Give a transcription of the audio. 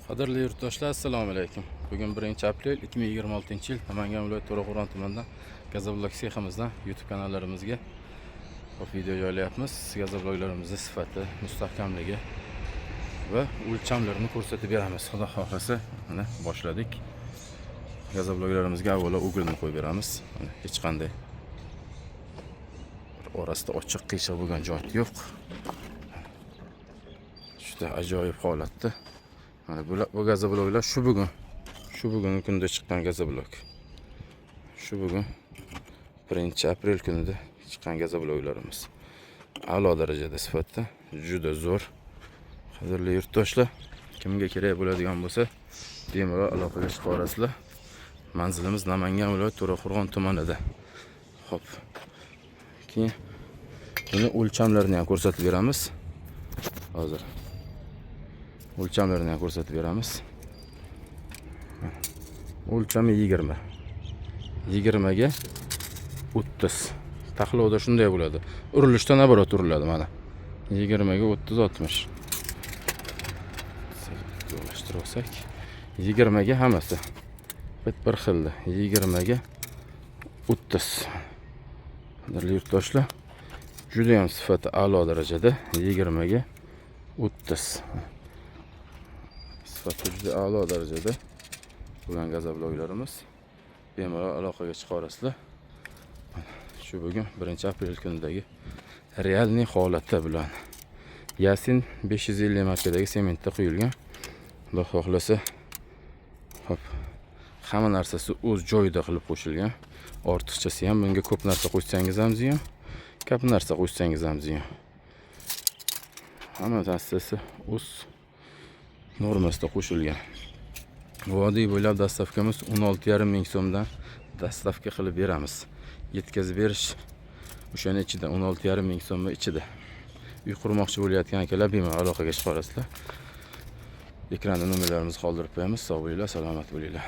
Qadrli yurtdoshlar, assalomu alaykum. Bugun 1-aprel 2026-yil Namangan viloyati To'raqo'rg'on tumanida gazoblok seximizdan YouTube kanallarimizga video joylayapmiz. Gazobloklarimizni sifati, mustahkamligi va o'lchamlarini ko'rsatib beramiz. Xudo xohlasa, mana boshladik. Gazobloklarimizga avvalo uglni qo'yib beramiz. Hech qanday orasida ochiq qiyshiq bo'lgan joy yo'q. Juda ajoyib holatda. Mana bu gazobloklar shu bugungi kunda chiqqan gazoblok. Shu bugun 1-aprel kunida chiqqan gazobloklarimiz. A'lo darajada sifatda, juda zo'r. Qadrli yurtdoshlar, kimga kerak bo'ladigan bo'lsa, bemalol aloqaga chiqa olasizlar. Manzilimiz Namangan viloyati To'raqo'rg'on tumanida. Xo'p. Keyin buni o'lchamlarini ham ko'rsatib beramiz. Hozir o'lchamlarini ham ko'rsatib beramiz. O'lchami 20. 20 ga 30. Taxlovda shunday bo'ladi. Urilishda naborot uriladi mana. 20 ga 30 60. Joylashtirib olsak, 20 ga hammasi bir xilda. 20 ga 30. Qadrli yurtdoshlar, juda ham sifati a'lo darajada. 20 ga 30. Sifati juda a'lo darajada bo'lgan gazobloklarimiz. Bemalol aloqaga chiqa olasizlar. Shu bugun 1-aprel kunidagi realniy holati bilan Yasin 550 markadagi sementda quyilgan. Xudo xohlasa, hop, hamma narsasi o'z joyida qilib qo'shilgan. Ortiqchasi ham, bunga ko'p narsa qo'shsangiz ham ziyon, ko'p narsa qo'shsangiz ham ziyon. Hamma narsasi o'z normasida qo'shilgan. Vodiy bo'ylab dastavkamiz 16,5 ming so'mdan dastavka qilib beramiz. Yetkazib berish o'shaning ichida 16,5 ming so'm ichida. Uy qurmoqchi bo'layotgan akalar bemalol aloqaga chiqa olasizlar. Ekranda nomerlarimizni qoldirib qo'yamiz. Sog' bo'linglar, salomat bo'linglar.